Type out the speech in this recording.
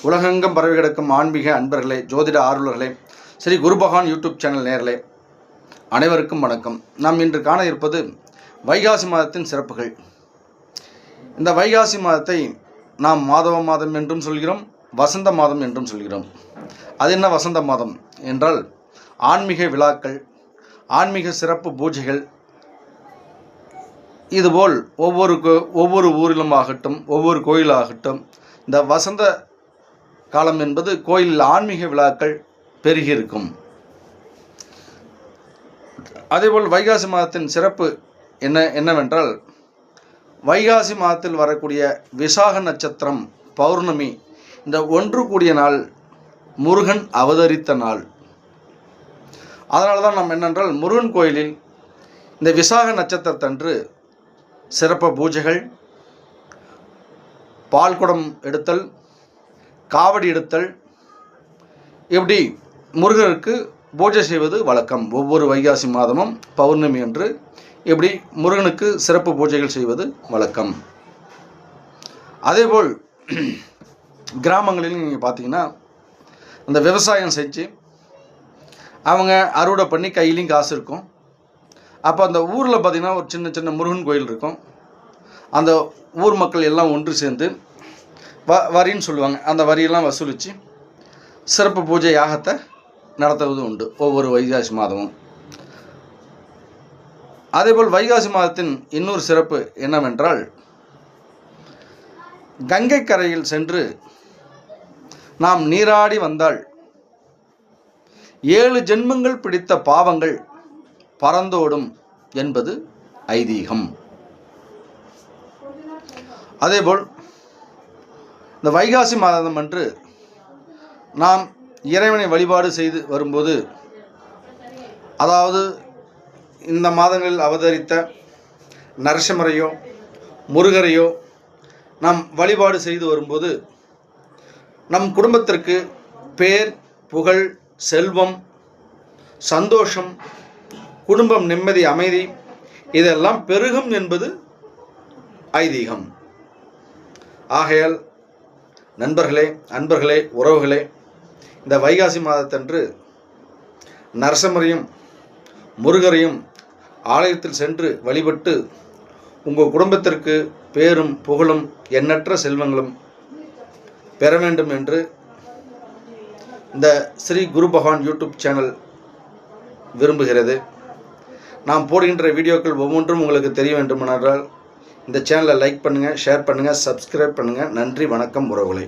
உலகெங்கும் பரவி கிடக்கும் ஆன்மீக அன்பர்களே, ஜோதிட ஆர்வலர்களே, ஸ்ரீ குரு பகவான் யூடியூப் சேனல் நேயர்களே, அனைவருக்கும் வணக்கம். நாம் இன்று காண இருப்பது வைகாசி மாதத்தின் சிறப்புகள். இந்த வைகாசி மாதத்தை நாம் மாதவ மாதம் என்றும் சொல்கிறோம், வசந்த மாதம் என்றும் சொல்கிறோம். அது என்ன வசந்த மாதம் என்றால், ஆன்மீக விழாக்கள், ஆன்மீக சிறப்பு பூஜைகள், இதுபோல் ஒவ்வொரு ஊரிலும் ஆகட்டும், ஒவ்வொரு கோயிலாகட்டும், இந்த வசந்த காலம் என்பது கோயிலில் ஆன்மீக விழாக்கள் பெருகியிருக்கும். அதேபோல் வைகாசி மாதத்தின் சிறப்பு என்னவென்றால், வைகாசி மாதத்தில் வரக்கூடிய விசாக நட்சத்திரம், பௌர்ணமி, இந்த ஒன்று கூடிய நாள் முருகன் அவதரித்த நாள். அதனால தான் நாம் என்னென்றால், முருகன் கோயிலில் இந்த விசாக நட்சத்திரத்தன்று சிறப்பு பூஜைகள், பால்குடம் எடுத்தல், காவடி எடுத்தல், இப்படி முருகருக்கு பூஜை செய்வது வழக்கம். ஒவ்வொரு வைகாசி மாதமும் பௌர்ணமி அன்று இப்படி முருகனுக்கு சிறப்பு பூஜைகள் செய்வது வழக்கம். அதேபோல் கிராமங்களில் நீங்கள் பார்த்தீங்கன்னா, அந்த விவசாயம் செஞ்சு அவங்க அறுவடை பண்ணி கையிலையும் காசு இருக்கும். அப்போ அந்த ஊரில் பார்த்திங்கன்னா ஒரு சின்ன சின்ன முருகன் கோயில் இருக்கும். அந்த ஊர் மக்கள் எல்லாம் ஒன்று சேர்ந்து வரின்னு சொல்லுவாங்க, அந்த வரியெல்லாம் வசூலித்து சிறப்பு பூஜை யாகத்தை நடத்துவது உண்டு ஒவ்வொரு வைகாசி மாதமும். அதேபோல் வைகாசி மாதத்தின் இன்னொரு சிறப்பு என்னவென்றால், கங்கை கரையில் சென்று நாம் நீராடி வந்தால் 7 ஜென்மங்கள் பிடித்த பாவங்கள் பறந்தோடும் என்பது ஐதீகம். அதேபோல் இந்த வைகாசி மாதம் அன்று நாம் இறைவனை வழிபாடு செய்து வரும்போது, அதாவது இந்த மாதங்களில் அவதரித்த நரசிம்மரையோ முருகரையோ நாம் வழிபாடு செய்து வரும்போது, நம் குடும்பத்திற்கு பேர், புகழ், செல்வம், சந்தோஷம், குடும்பம் நிம்மதி, அமைதி, இதெல்லாம் பெருகும் என்பது ஐதீகம். ஆகையால் நண்பர்களே, அன்பர்களே, உறவுகளே, இந்த வைகாசி மாதத்தன்று நரசிம்மரையும் முருகரையும் ஆலயத்தில் சென்று வழிபட்டு உங்கள் குடும்பத்திற்கு பேரும் புகழும் எண்ணற்ற செல்வங்களும் பெற வேண்டும் என்று இந்த ஸ்ரீ குரு பகவான் யூடியூப் சேனல் விரும்புகிறது. நாம் போடுகின்ற வீடியோக்கள் ஒவ்வொன்றும் உங்களுக்கு தெரிய வேண்டுமென்றால் இந்த சேனலை லைக் பண்ணுங்கள், ஷேர் பண்ணுங்கள், சப்ஸ்கிரைப் பண்ணுங்கள். நன்றி, வணக்கம் உறவுகளே.